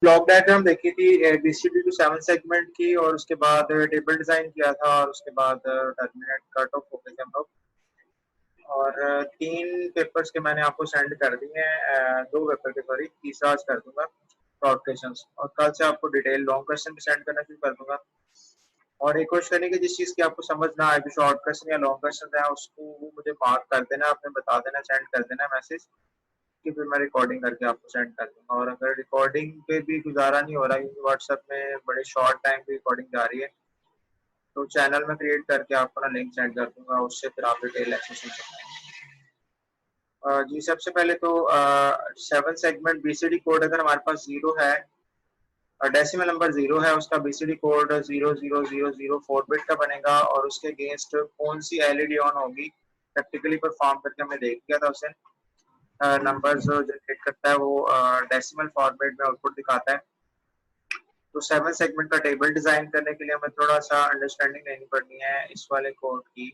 Block diagram देखी थी BCD to 7 segment की, और उसके बाद टेबल डिजाइन किया था, और उसके बाद टर्मिनेट कट ऑफ हो गए थे हम लोग। और 3 पेपर्स के मैंने आपको सेंड कर दिए हैं, 2 पेपर के, सॉरी, तीसरा आज कर दूंगा शॉर्ट क्वेश्चंस, और कल से आपको डिटेल लॉन्ग क्वेश्चन भी सेंड करना शुरू कर दूंगा। और एक कोशिश करेंगे जिस चीज की आपको समझ ना आए, शॉर्ट क्वेश्चन या लॉन्ग क्वेश्चन है, उसको वो मुझे मार्क कर देना, आपने बता देना, सेंड कर देना मैसेज, कि फिर मैं रिकॉर्डिंग करके आपको सेंड कर दूंगा। और अगर रिकॉर्डिंग पे भी गुजारा नहीं हो रहा, क्योंकि व्हाट्सएप में बड़े शॉर्ट टाइम की रिकॉर्डिंग जा रही है, तो चैनल में क्रिएट करके आपको ना लिंक सेंड कर दूंगा, उससे फिर आप डिटेल एक्सेस सुन सकते हैं। जी, सबसे पहले तो 7 सेगमेंट बीसीडी कोड अगर हमारे पास 0 है, डेसिमल नंबर 0 है, उसका बीसीडी कोड 00004 बिट का बनेगा, और उसके अगेंस्ट कौन सी एलईडी ऑन होगी, प्रैक्टिकली परफॉर्म करके हमने देख लिया था उसे। नंबर जो जनरेट करता है वो डेसिमल फॉर्मेट में आउटपुट दिखाता है। तो 7 सेगमेंट का टेबल डिजाइन करने के लिए हमें थोड़ा सा अंडरस्टैंडिंग लेनी पड़नी है इस वाले कोड की।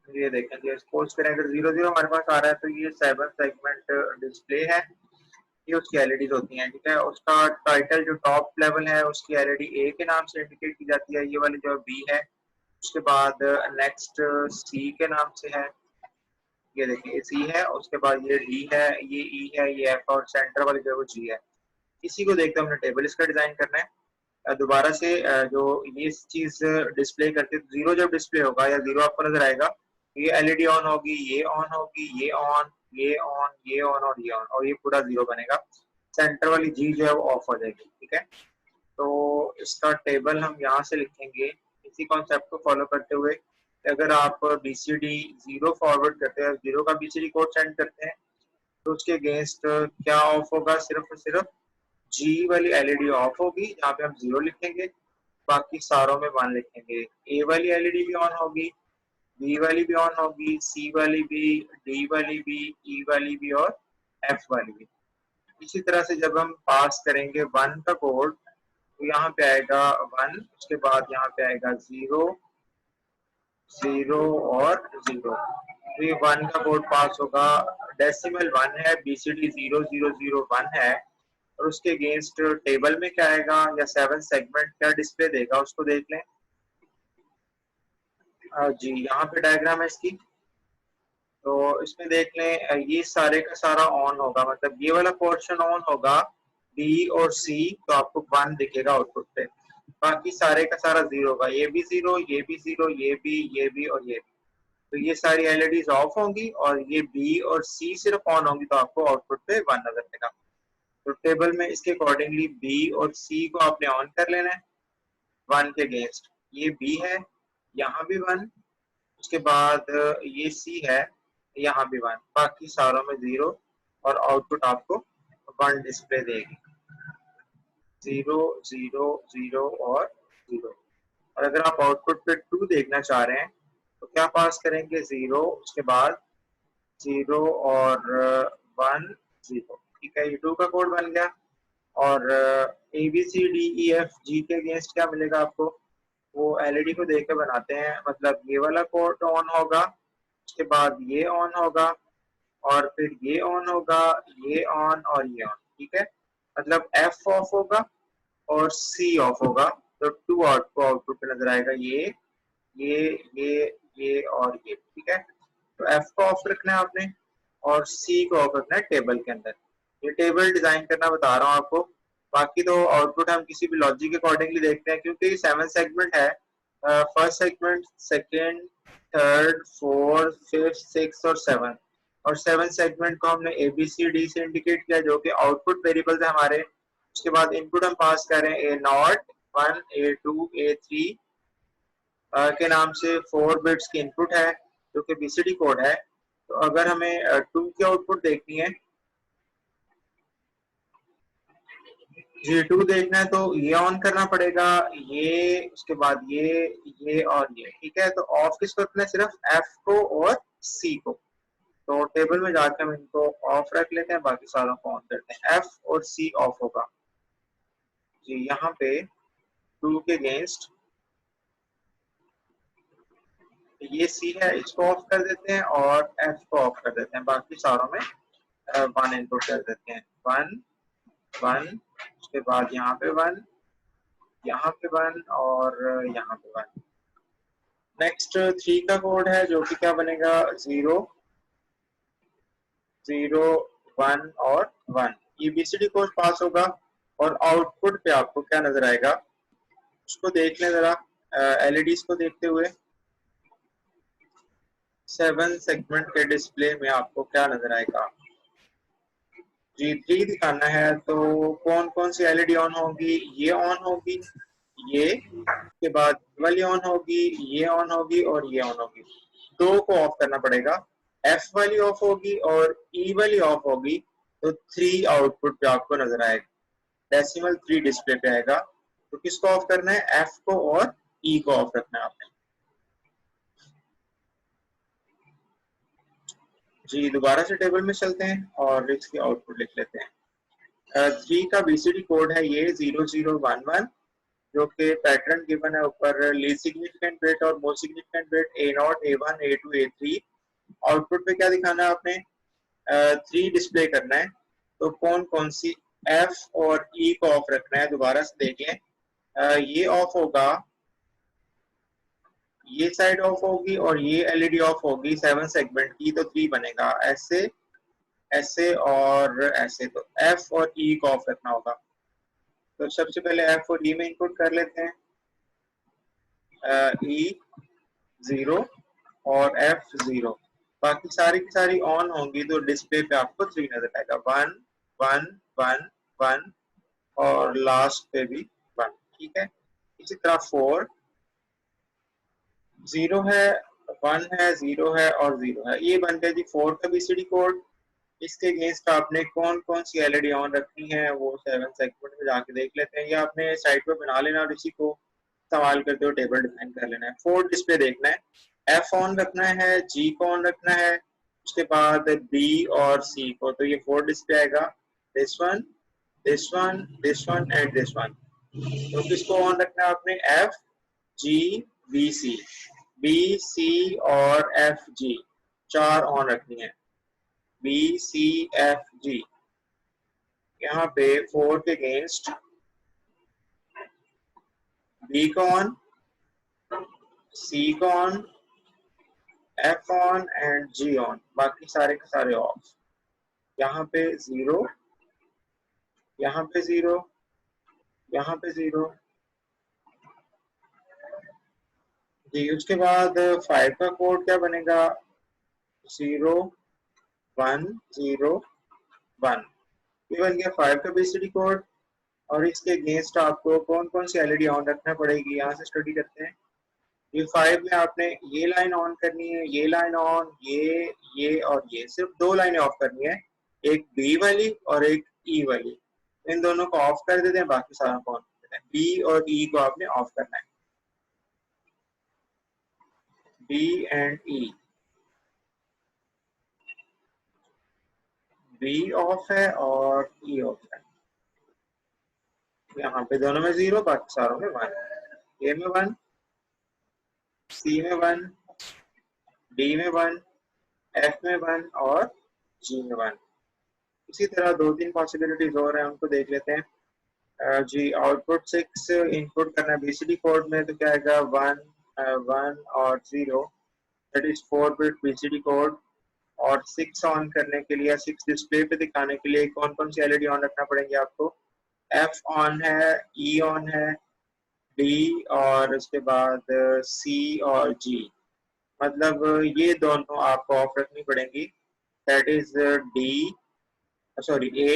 ये देखेंगे, सपोज करें अगर 00 हमारे पास आ रहा है, तो ये 7 सेगमेंट डिस्प्ले है, ये उसकी एलईडीज होती हैं, ठीक है। उसका टाइटल जो टॉप लेवल है, उसकी एलईडी ए के नाम से इंडिकेट की जाती है, ये वाली जो बी है। उसके बाद नेक्स्ट सी के नाम से है, ये देखिए सी है, उसके बाद ये डी है, ये ई है, ये एफ, और सेंटर वाली जो है वो जी है। इसी को देखते हमने टेबल इसका डिजाइन करना है। दोबारा से जो ये चीज डिस्प्ले करते, जीरो जब डिस्प्ले होगा या जीरो आपको नजर आएगा, ये एलईडी ऑन होगी, ये ऑन होगी, ये ऑन, ये ऑन, ये ऑन, और ये ऑन, और ये पूरा जीरो बनेगा। सेंटर वाली जी जो है वो ऑफ हो जाएगी, ठीक है। तो इसका टेबल हम यहाँ से लिखेंगे इसी कॉन्सेप्ट को फॉलो करते हुए। अगर आप बीसीडी जीरो फॉरवर्ड करते हैं, जीरो का बीसीडी कोड सेंड करते हैं, तो उसके अगेंस्ट क्या ऑफ होगा, सिर्फ और सिर्फ जी वाली एलईडी ऑफ होगी, जहाँ पे हम जीरो लिखेंगे, बाकी सारों में 1 लिखेंगे। ए वाली एलईडी भी ऑन होगी, बी वाली भी ऑन होगी, सी वाली भी, डी वाली भी, ई वाली भी, और एफ वाली भी। इसी तरह से जब हम पास करेंगे 1 का कोड, तो यहाँ पे आएगा 1, उसके बाद यहाँ पे आएगा 0, 0 और 0। तो ये 1 का कोड पास होगा, डेसिमल 1 है, बीसीडी 0001 है, और उसके अगेंस्ट टेबल में क्या आएगा, या 7 सेगमेंट क्या डिस्प्ले देगा, उसको देख लें। जी, यहाँ पे डायग्राम है इसकी, तो इसमें देख लें, ये सारे का सारा ऑन होगा, मतलब ये वाला पोर्शन ऑन होगा, बी और सी, तो आपको 1 दिखेगा आउटपुट पे। बाकी सारे का सारा जीरो होगा, ये भी जीरो, ये भी जीरो, ये भी, ये भी, और ये भी। तो ये सारी एलईडीज ऑफ होंगी, और ये बी और सी सिर्फ ऑन होंगी, तो आपको आउटपुट पे 1 नजर आएगा। तो टेबल में इसके अकॉर्डिंगली बी और सी को आपने ऑन कर लेना है 1 के अगेंस्ट। ये बी है, यहाँ भी 1, उसके बाद ये सी है, यहाँ भी 1, बाकी सारों में 0, और आउटपुट आपको 1 डिस्प्ले देगी, 0, 0, 0 और 0। और अगर आप आउटपुट पे 2 देखना चाह रहे हैं, तो क्या पास करेंगे, 0, उसके बाद 0 और 1, 0, ठीक है। ये 2 का कोड बन गया। और A B C D E F G के अगेंस्ट क्या मिलेगा आपको, वो एलईडी को देख के बनाते हैं, मतलब ये वाला कोड ऑन होगा, उसके बाद ये ऑन होगा, और फिर ये ऑन होगा, ये ऑन, और ये ऑन, ठीक है। मतलब एफ ऑफ होगा और सी ऑफ होगा, तो 2 आउटपुट पे नजर आएगा, ये ये और ये, ठीक है। तो एफ को ऑफ रखना है आपने, और सी को ऑफ रखना है टेबल के अंदर। ये टेबल डिजाइन करना बता रहा हूँ आपको, बाकी तो आउटपुट हम किसी भी लॉजिक के अकॉर्डिंगली देखते हैं, क्योंकि ये 7 सेगमेंट है। First segment, second, third, fourth, fifth, six और 7, और 7 सेगमेंट को हमने ए बी सी डी से इंडिकेट किया, जो कि आउटपुट वेरिएबल्स है हमारे। उसके बाद इनपुट हम पास कर रहे हैं A0, 1, A2, A3 के नाम से 4 बिट्स की इनपुट है, जो कि बीसीडी कोड है। तो अगर हमें 2 की आउटपुट देखनी है, जी 2 देखना है, तो ये ऑन करना पड़ेगा, ये, उसके बाद ये और ये, ठीक है। तो ऑफ किसको रखना है, सिर्फ एफ को और सी को। तो टेबल में जाकर हम इनको ऑफ रख लेते हैं, बाकी सारों को ऑन करते हैं, एफ और सी ऑफ होगा। जी, यहाँ पे 2 के अगेंस्ट ये सी है, इसको ऑफ कर देते हैं, और एफ को ऑफ कर देते हैं, बाकी सारों में वन इनपुट कर देते हैं, वन वन, उसके बाद यहाँ पे वन, यहाँ पे वन और यहाँ पे वन। नेक्स्ट 3 का कोड है जो कि क्या बनेगा, 0 0 1 और 1। ये बीसीडी कोड पास होगा और आउटपुट पे आपको क्या नजर आएगा उसको देख लें जरा, एलईडीज को देखते हुए। 7 सेगमेंट के डिस्प्ले में आपको क्या नजर आएगा जी, 3 दिखाना है तो कौन कौन सी एलईडी ऑन होगी, ये ऑन होगी, ये के बाद वाली ऑन होगी, ये ऑन होगी और ये ऑन होगी। दो को ऑफ करना पड़ेगा, एफ वाली ऑफ होगी और ई वाली ऑफ होगी, तो 3 आउटपुट पे आपको नजर आएगा, डेसिमल 3 डिस्प्ले पे आएगा। तो किसको ऑफ करना है, एफ को और ई को ऑफ रखना है आपने। जी दोबारा से टेबल में चलते हैं और इसकी आउटपुट लिख लेते हैं। 3 का बीसीडी कोड है ये 0011, जो कि पैटर्न गिवन है ऊपर, लीस्ट सिग्निफिकेंट बिट और most significant bit A0 A1 A2 A3। Output पे क्या दिखाना है आपने, 3 डिस्प्ले करना है, तो कौन कौन सी F और E को ऑफ रखना है, दोबारा से देखें। ये ऑफ होगा, ये साइड ऑफ होगी और ये एलईडी ऑफ होगी 7 सेगमेंट की, तो 3 बनेगा, ऐसे ऐसे और ऐसे, तो F और E को ऑफ रखना होगा। तो सबसे पहले F और E में इनपुट कर लेते हैं, E 0 और F 0, बाकी सारी की सारी ऑन होंगी, तो डिस्प्ले पे आपको 3 नजर आएगा, 1 1 1 1 और लास्ट पे भी 1, ठीक है। इसी तरह 4 0 है, 1 है, 0 है और 0 है, ये बन गया जी 4 का बीसीडी कोड। इसके अगेंस्ट आपने कौन कौन सी एलईडी ऑन रखनी है वो 7 सेगमेंट में जाके देख लेते हैं, या आपने साइड पे बना लेना और इसी को इस्तेमाल करते हुए टेबल डिफाइन कर लेना है। 4 डिस्प्ले देखना है, एफ ऑन रखना है, जी को ऑन रखना है, उसके बाद बी और सी को, तो ये 4 डिस्प्ले आएगा, this one this one this one and this one. तो किसको ऑन रखना है आपने, F G B C, B C और एफ जी 4 ऑन रखनी है, बी सी एफ जी। यहाँ पे 4 के अगेंस्ट बी को ऑन, सी को on, F on and G on, बाकी सारे के सारे ऑफ। यहाँ पे 0, यहाँ पे 0, यहाँ पे 0 जी। उसके बाद 5 का कोड क्या बनेगा, 0 1 0 1, ये बन गया 5 का बीसीडी कोड। और इसके अगेंस्ट आपको कौन कौन सी एलईडी ऑन रखना पड़ेगी, यहाँ से स्टडी करते हैं। ये 5 में आपने ये लाइन ऑन करनी है, ये लाइन ऑन, ये और ये, सिर्फ 2 लाइनें ऑफ करनी है, एक बी वाली और एक ई वाली, इन दोनों को ऑफ कर देते हैं, बाकी सारा को ऑन कर देते हैं। बी और ई को आपने ऑफ करना है, B and E, B off है और ई ऑफ है। यहाँ पे दोनों में 0, बाकी सारों में 1, ए में 1, सी में 1, डी में 1, एफ में 1 और जी में 1। इसी तरह 2-3 पॉसिबिलिटीज और हैं, उनको देख लेते हैं। जी आउटपुट 6 इनपुट करना है बीसीडी कोड में, तो क्या आएगा 1 1 और 0, that is 4 bit BCD code. और 6 ऑन करने के लिए, 6 डिस्प्ले पे दिखाने के लिए कौन कौन सी एलईडी ऑन रखना पड़ेंगे आपको, एफ ऑन है, ई ऑन है, डी और उसके बाद सी और जी, मतलब ये दोनों आपको ऑफ रखनी पड़ेंगी, that is D sorry A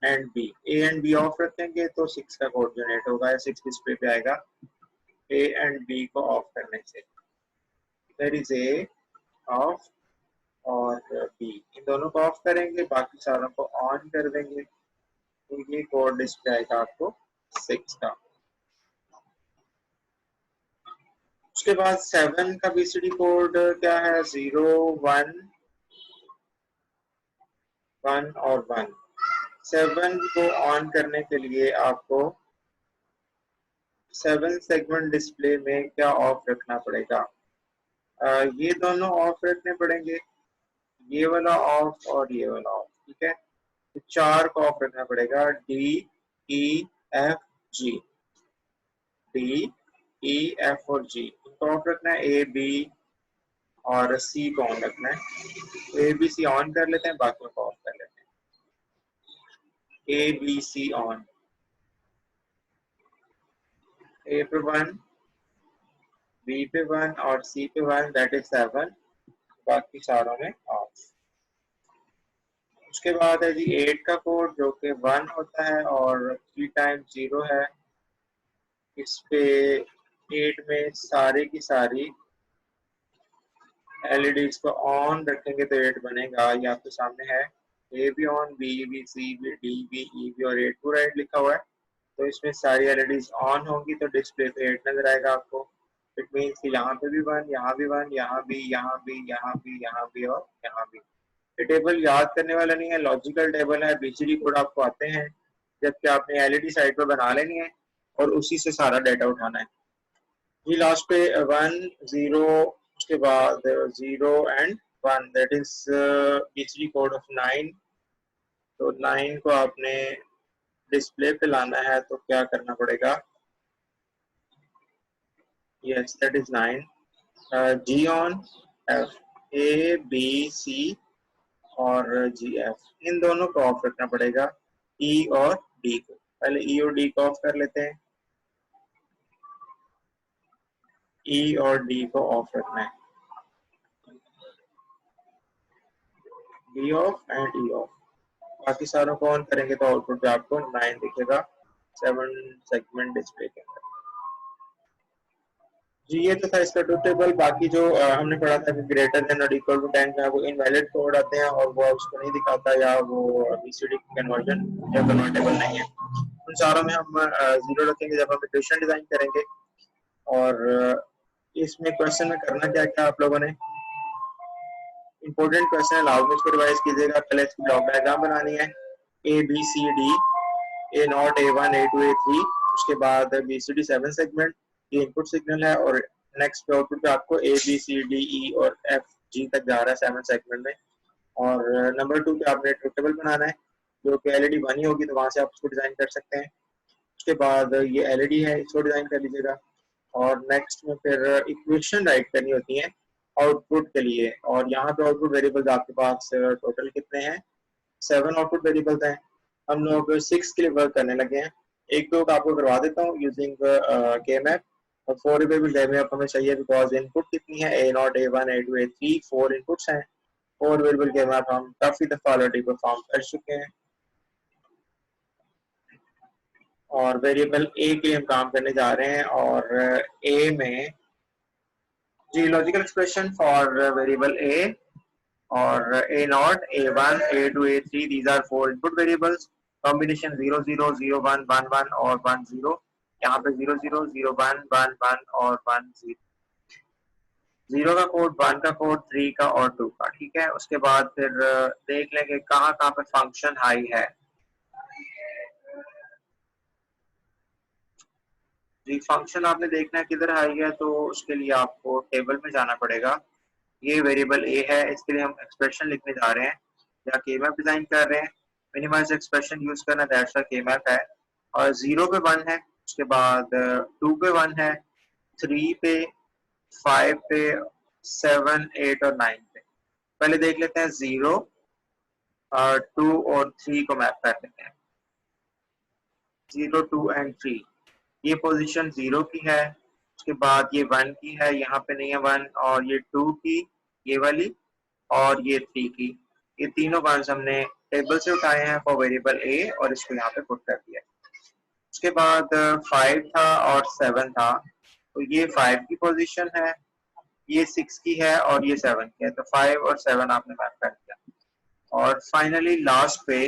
and B. A and B off रखेंगे तो 6 का कोड जनरेट होगा या 6 डिस्प्ले पे आएगा। ए एंड बी को ऑफ करने से, देयर इज ए ऑफ और बी, इन दोनों को ऑफ करेंगे, बाकी सारों को ऑन कर देंगे, तो ये कोड डिस्प्ले आएगा आपको 6 का। उसके बाद 7 का बीसीडी कोड क्या है, 0 1 1 और 1। 7 को ऑन करने के लिए आपको 7 सेगमेंट डिस्प्ले में क्या ऑफ रखना पड़ेगा, ये दोनों ऑफ रखने पड़ेंगे, ये वाला ऑफ और ये वाला ऑफ। ठीक है, तो 4 को ऑफ रखना पड़ेगा, डी ई एफ जी, डी ई एफ और जी इनको ऑफ रखना है, ए बी और सी को ऑन रखना है। ए बी सी ऑन कर लेते हैं, बाकियों को ऑफ कर लेते हैं। ए बी सी ऑन, ए पे 1, बी पे 1 और सी पे 1, दैट इज 7, बाकी चारों में ऑफ। उसके बाद है जी 8 का कोड जो कि 1 होता है और 3 टाइम्स 0 है। इस पे 8 में सारी की सारी एलईडीज को ऑन रखेंगे तो 8 बनेगा। ये आपके सामने है, ए भी ऑन, बी भी, सी भी, डी भी, ई भी और 8 पूरा 8 लिखा हुआ है। तो इसमें सारी एलईडीज ऑन होंगी तो डिस्प्ले पे 8 नजर आएगा आपको। इट मीन्स कि यहाँ पे भी 1, यहाँ भी 1, यहाँ भी, यहाँ भी, यहाँ भी, यहाँ भी और यहाँ भी। ये टेबल याद करने वाला नहीं है, लॉजिकल टेबल है। बीसीडी कोड आपको आते हैं, जबकि आपने एलईडी साइड पे बना लेनी है और उसी से सारा डाटा उठाना है। ये लास्ट पे 1 0, उसके बाद 0 and 1, that is BCD code of 9। तो 9 को आपने डिस्प्ले पे लाना है तो क्या करना पड़ेगा, yes that is 9, G on, F, A B C और जी एफ, इन दोनों को ऑफ रखना पड़ेगा, ई और डी को। पहले ई और डी को ऑफ कर लेते हैं, ई और डी को ऑफ रखना है, D of and E of. बाकी सारों को ऑन करेंगे तो आउटपुट पे आपको 9 दिखेगा 7 सेगमेंट डिस्प्ले के अंदर। जी ये तो था इसका ट्रुथ टेबल। बाकी जो हमने पढ़ा था कि ग्रेटर देन और इक्वल टू 10 का वो इनवैलिड कोड आते हैं और वो उसको नहीं दिखाता, या वो बीसीडी कन्वर्जन या कन्वर्टेबल नहीं है। उन चारों में हम जीरो रखेंगे जब हम इक्वेशन डिजाइन करेंगे। और इसमें क्वेश्चन में करना क्या क्या आप लोगों ने, इंपॉर्टेंट क्वेश्चन है, लाजमी इसको रिवाइज कीजिएगा। पहले इसकी ब्लॉक डायग्राम बनानी है, A B C D, A not, A one, A two, A three. उसके बाद बी सी डी 7 सेगमेंट, ये इनपुट सिग्नल है। और नेक्स्ट पे आउटपुट पे आपको ए बी सी डी ई और एफ जी तक जा रहा है 7 सेगमेंट में। और नंबर 2 पे आपने ट्रुथ टेबल बनाना है, जो कि एलईडी बनी होगी तो वहां से आप उसको डिजाइन कर सकते हैं। उसके बाद ये एलईडी है, इसको डिजाइन कर लीजिएगा। और नेक्स्ट में फिर इक्वेशन राइट करनी होती है आउटपुट के लिए। और यहाँ पे आउटपुट वेरिएबल्स आपके पास टोटल कितने हैं, 7 आउटपुट वेरिएबल्स हैं। हम लोग 6 के लिए वर्क करने लगे हैं। एक दो आपको करवा देता हूँ यूजिंग के मैप। और 4 वेरिएबल हमें चाहिए बिकॉज इनपुट कितनी है, A not, A one, A two, A three, 4 inputs हैं। 4 वेरिएबल के मैप हम काफी दफा ऑलरेडी परफॉर्म कर चुके हैं। और वेरिएबल ए के लिए हम काम करने जा रहे हैं। और ए में G logical expression for variable A और A not, A one, A two, A three, these are 4 input variables. Combination 0 0 0 1 1 1 और 1 0। यहाँ पे 0 0 0 1 1 1 और 1 0। 0 का कोड, 1 का कोड, 3 का और 2 का। ठीक है, उसके बाद फिर देख लेंगे कहाँ कहाँ पे फंक्शन हाई है। जी फंक्शन आपने देखना है किधर हाई है, तो उसके लिए आपको टेबल में जाना पड़ेगा। ये वेरिएबल ए है, इसके लिए हम एक्सप्रेशन लिखने जा रहे हैं या के मैप डिजाइन कर रहे हैं। मिनिमाइज एक्सप्रेशन यूज करना, दैट्स का के मैप है। और 0 पे 1 है, उसके बाद 2 पे 1 है, 3 पे, 5 पे, 7 8 और 9 पे। पहले देख लेते हैं 0, 2 और 3 को मैप कर लेते हैं। 0 2 एंड 3, ये पोजीशन 0 की है। उसके बाद ये 1 की है, यहाँ पे नहीं है 1। और ये 2 की, ये वाली, और ये 3 की। ये तीनों वंस हमने टेबल से उठाए हैं फॉर वेरिएबल ए और इसको यहाँ पे पुट कर दिया। उसके बाद 5 था और 7 था, तो ये 5 की पोजीशन है, ये 6 की है और ये 7 की है। तो 5 और 7 आपने मैप कर दिया। और फाइनली लास्ट पे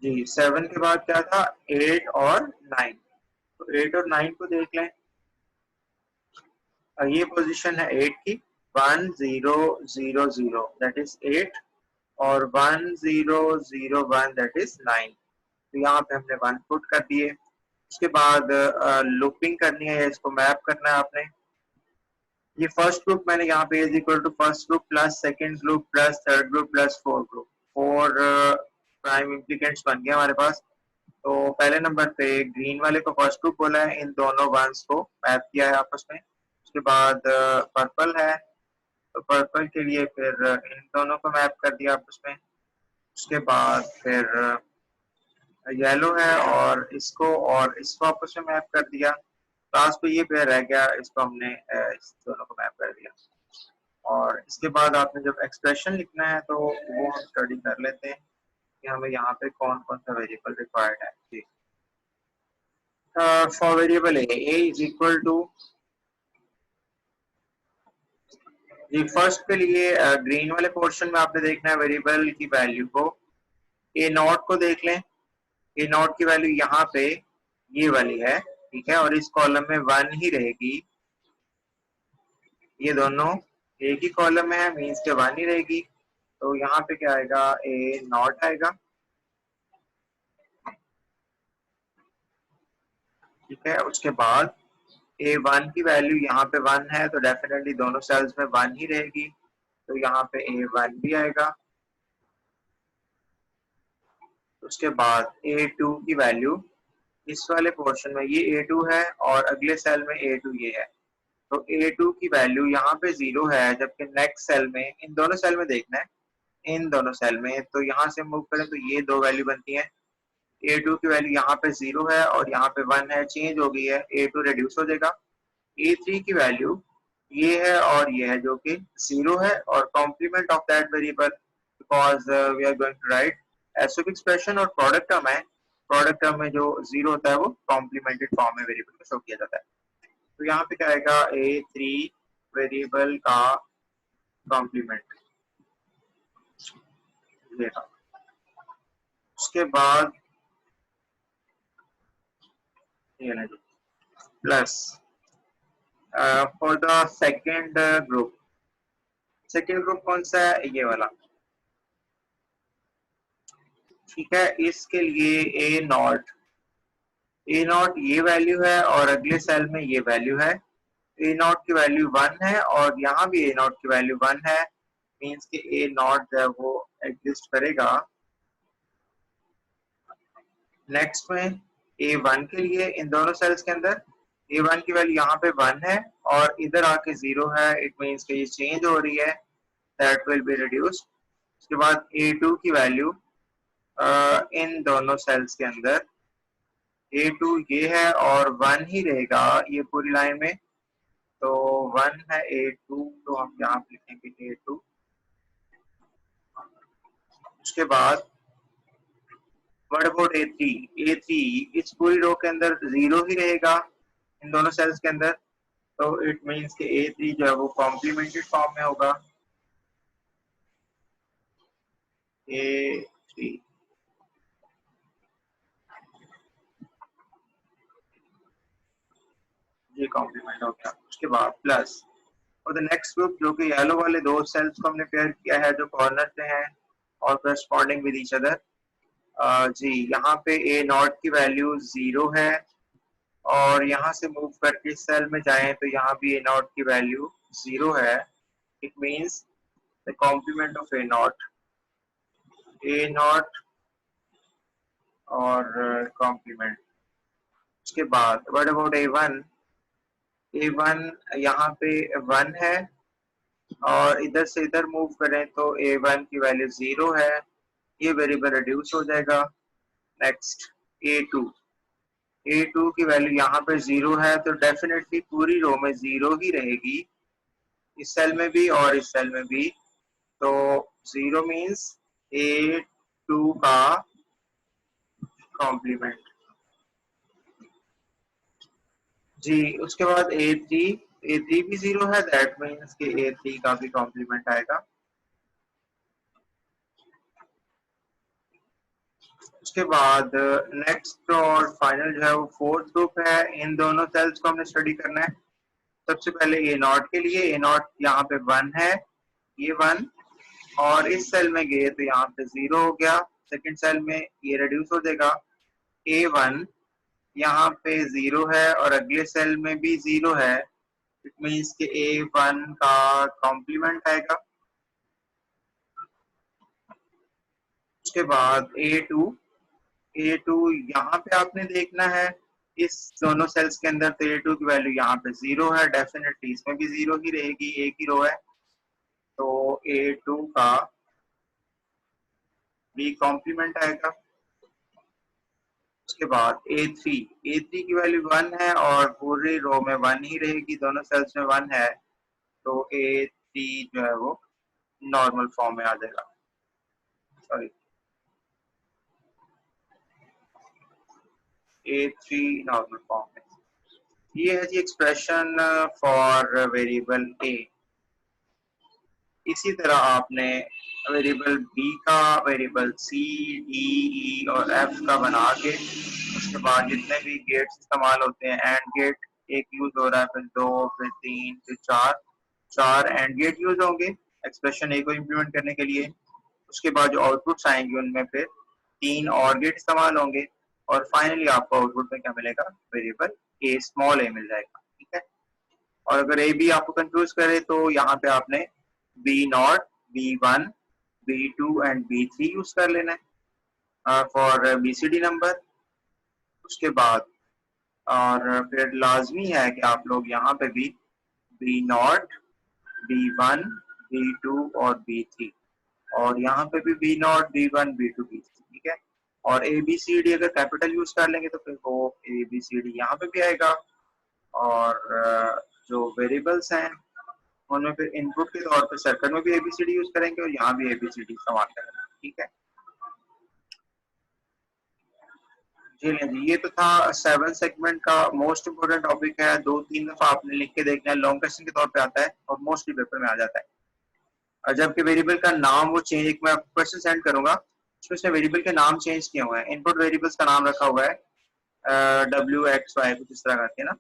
जी 7 के बाद क्या था, 8 और 9। तो 8 और 9 को देख लें। ये पोजीशन है 8 की, 1 0 0 0 दैट इज 8 और 1 0 0 1 दैट इज 9। तो यहाँ पे हमने 1 पुट कर दिए। उसके बाद लूपिंग करनी है, इसको मैप करना है आपने। ये फर्स्ट ग्रुप मैंने यहाँ पे is equal to first group plus second group plus third group plus fourth group, four prime implicants बन गए हमारे पास। तो पहले नंबर पे ग्रीन वाले को फर्स्ट ग्रुप बोला है, इन दोनों वंस को मैप किया है आपस में। उसके बाद पर्पल है, तो पर्पल के लिए फिर इन दोनों को मैप कर दिया आपस में। उसके बाद फिर येलो है और इसको आपस में मैप कर दिया। लास्ट पे ये पेयर रह गया, इसको हमने इस दोनों को मैप कर दिया। और इसके बाद आपने जब एक्सप्रेशन लिखना है तो वो हम स्टडी कर लेते हैं कि हमें यहाँ पे कौन कौन सा वेरिएबल रिक्वायर्ड है। G, for variable A is equal to, G first के लिए ग्रीन वाले पोर्शन में आपने देखना है वेरिएबल की वैल्यू को, ए नॉट को देख लें। ए नॉट की वैल्यू यहाँ पे ये वाली है, ठीक है, और इस कॉलम में 1 ही रहेगी। ये दोनों एक ही कॉलम में है, मीन्स के 1 ही रहेगी। तो यहाँ पे क्या आएगा, ए नॉट आएगा, ठीक है। उसके बाद A1 की वैल्यू यहाँ पे 1 है, तो डेफिनेटली दोनों सेल्स में 1 ही रहेगी, तो यहाँ पे A1 भी आएगा। उसके बाद A2 की वैल्यू इस वाले पोर्शन में ये A2 है और अगले सेल में A2 ये है, तो A2 की वैल्यू यहाँ पे 0 है, जबकि नेक्स्ट सेल में, इन दोनों सेल में देखना है, इन दोनों सेल में, तो यहाँ से मूव करें तो ये दो वैल्यू बनती है। A2 की वैल्यू यहाँ पे 0 है और यहाँ पे 1 है, चेंज हो गई है, A2 रिड्यूस हो जाएगा। A3 की वैल्यू ये है और ये है, जो कि 0 है, और complement of that variable, because we are going to write SOP expression, और प्रोडक्ट टर्म है, प्रोडक्ट टर्म में जो 0 होता है वो कॉम्प्लीमेंटेड फॉर्म में वेरिएबल में शो किया जाता है। तो यहाँ पे क्या आएगा, A3 वेरिएबल का कॉम्प्लीमेंट, ये था। उसके बाद ये ना G plus for the second group, second group कौन सा है, ये वाला, ठीक है। इसके लिए ए नॉट ये वैल्यू है और अगले सेल में ये वैल्यू है। ए नॉट की वैल्यू 1 है और यहाँ भी ए नॉट की वैल्यू 1 है, मीन्स कि ए नॉट जो है वो एग्जिस्ट करेगा। नेक्स्ट में A1 के लिए इन दोनों सेल्स के अंदर A1 की वैल्यू यहाँ पे 1 है और इधर आके 0 है, इट मीन्स कि ये चेंज हो रही है, दैट विल बी रिड्यूस्ड। उसके बाद A2 की वैल्यू इन दोनों सेल्स के अंदर A2 ये है और 1 ही रहेगा ये पूरी लाइन में, तो 1 है A2, तो हम यहाँ पे लिखेंगे A2। उसके बाद व्हाट अबाउट A3, A3 इस पूरी रो के अंदर 0 ही रहेगा इन दोनों सेल्स के अंदर, तो इट मीन्स कि A3 जो है वो कॉम्प्लीमेंटेड फॉर्म में होगा, A3। ये कॉम्प्लीमेंट हो गया। उसके बाद प्लस और द नेक्स्ट ग्रुप, जो कि येलो वाले दो सेल्स को हमने पेयर किया है जो कॉर्नर पे हैं और करस्पॉन्डिंग विद ईच अदर। जी यहाँ पे ए नॉट की वैल्यू 0 है और यहाँ से मूव करके सेल में जाएं तो यहाँ भी ए नॉट की वैल्यू 0 है, it means the complement of A not और कॉम्प्लीमेंट। उसके बाद व्हाट अबाउट A1, A1 यहाँ पे 1 है और इधर से इधर मूव करें तो A1 की वैल्यू 0 है, ये वेरिएबल रिड्यूस हो जाएगा। नेक्स्ट A2 की वैल्यू यहाँ पे 0 है, तो डेफिनेटली पूरी रो में 0 ही रहेगी, इस सेल में भी और इस सेल में भी, तो 0 मीन्स A2 का कॉम्प्लीमेंट। जी उसके बाद A3 भी 0 है, दैट मीन्स कि A3 का भी कॉम्प्लीमेंट आएगा। उसके बाद नेक्स्ट और फाइनल जो है वो फोर्थ ग्रुप है, इन दोनों सेल्स को हमने स्टडी करना है। सबसे पहले ए नॉट के लिए, ए नॉट यहाँ पे 1 है, ये 1, और इस सेल में गए तो यहाँ पे 0 हो गया, सेकंड सेल में ये रिड्यूस हो जाएगा। A1 यहाँ पे 0 है और अगले सेल में भी 0 है, इट मीन्स कि A1 का कॉम्प्लीमेंट आएगा। उसके बाद A2 यहाँ पे आपने देखना है इस दोनों सेल्स के अंदर, तो A2 की वैल्यू यहाँ पे 0 है, डेफिनेटली इसमें भी 0 ही रहेगी, एक ही रो है, तो A2 का B कॉम्प्लीमेंट आएगा। उसके बाद A3 की वैल्यू 1 है और पूरी रो में 1 ही रहेगी, दोनों सेल्स में 1 है, तो A3 जो है वो नॉर्मल फॉर्म में आ जाएगा। सॉरी, A3 नॉर्मल फॉर्म में। ये है जी एक्सप्रेशन फॉर वेरिएबल A। इसी तरह आपने वेरिएबल B का, वेरिएबल C, D, E और F का बना के उसके बाद जितने भी गेट्स इस्तेमाल होते हैं, एंड गेट एक यूज हो रहा है, फिर 2, फिर 3, फिर 4 एंड गेट यूज होंगे एक्सप्रेशन A को इम्प्लीमेंट करने के लिए। उसके बाद जो आउटपुट्स आएंगे उनमें फिर 3 और गेट इस्तेमाल होंगे और फाइनली आपको आउटपुट में क्या मिलेगा, वेरिएबल A स्मॉल a मिल जाएगा। ठीक है, और अगर A B आपको कंफ्यूज करे तो यहाँ पे आपने B0, B1, B2 and B3 use कर लेना है फॉर BCD नंबर। उसके बाद और फिर लाजमी है कि आप लोग यहाँ पे भी B0, B1, B2 और B3, और यहाँ पे भी B0, B1, B2, B3। ठीक है, और ABCD अगर कैपिटल यूज कर लेंगे तो फिर वो ABCD यहाँ पे भी आएगा, और जो वेरिएबल्स हैं उनमें फिर इनपुट के तौर पे सर्किट में भी ABCD यूज करेंगे और यहाँ भी ABCD इस्तेमाल करेंगे। ठीक है जी, ये तो था 7 सेगमेंट का मोस्ट इम्पोर्टेंट टॉपिक है। 2-3 दफा आपने लिख के देखना है, लॉन्ग क्वेश्चन के तौर पे आता है और मोस्टली पेपर में आ जाता है। और जबकि वेरिएबल का नाम वो चेंज, एक मैं आपको क्वेश्चन सेंड करूंगा उसमें वेरिएबल के नाम चेंज किए हुए हैं, इनपुट वेरिएबल्स का नाम रखा हुआ है WXY कुछ इस तरह करके ना,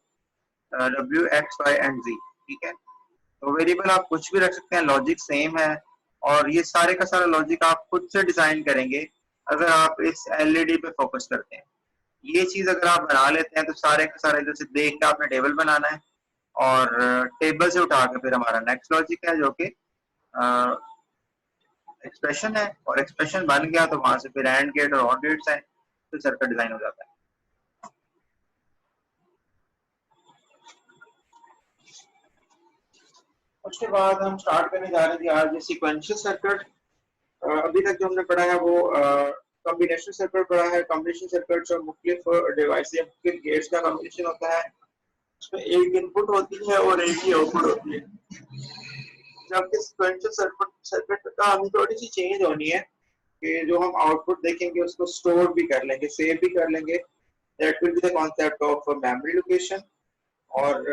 WXY एंड Z। ठीक है, तो वेरिएबल आप कुछ भी रख सकते हैं, लॉजिक सेम है, और ये सारे का सारा लॉजिक आप खुद से डिजाइन करेंगे अगर आप इस LED पे फोकस करते हैं। ये चीज अगर आप बना लेते हैं तो सारे का सारे जैसे देख के आपने टेबल बनाना है और टेबल से उठा के फिर हमारा नेक्स्ट लॉजिक है जो कि एक्सप्रेशन है, और एक्सप्रेशन बन गया तो वहां से फिर एंड गेट और और गेट्स हैं, तो सर्किट डिजाइन हो जाता है। उसके बाद हम स्टार्ट करने जा रहे थे आज सीक्वेंशियल सर्किट। अभी तक जो हमने पढ़ा है वो कॉम्बिनेशन सर्किट पढ़ा है। कॉम्बिनेशन सर्किट जो मुख्तलिफ डिवाइस या मुख्तलिफ गेट्स का कॉम्बिनेशन होता है, उसमें एक इनपुट होती है और एक ही आउटपुट होती है। जबकि सीक्वेंशियल सर्किट का हमें थोड़ी सी चेंज होनी है कि जो हम आउटपुट देखेंगे उसको स्टोर भी कर लेंगे, सेव भी कर लेंगे। That will be the concept of memory location. और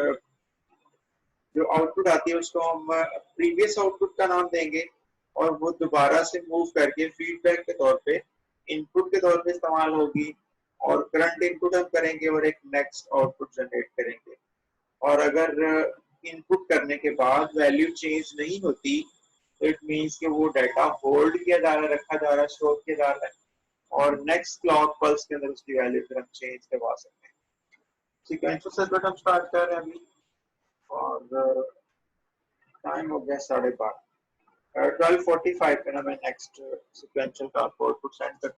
जो आउटपुट आती है उसको हम प्रीवियस आउटपुट का नाम देंगे और वो दोबारा से मूव करके फीडबैक के तौर पे इनपुट के तौर पे इस्तेमाल होगी, और करंट इनपुट हम करेंगे और एक नेक्स्ट आउटपुट जनरेट करेंगे। और अगर इनपुट करने के बाद वैल्यू चेंज नहीं होती तो इट मीन्स कि वो डाटा होल्ड किया जा रहा है, रखा जा रहा है, स्टोर किया जा रहा है, और नेक्स्ट क्लॉक पल्स के अंदर उसकी वैल्यू फिर हम चेंज करवा सकते हैं। सीक्वेंशियल सर्किट हम स्टार्ट कर रहे हैं अभी, और टाइम हो गया 12:30। 12:45 पे ना मैं नेक्स्ट सीक्वेंशियल का आउटपुट सेंड कर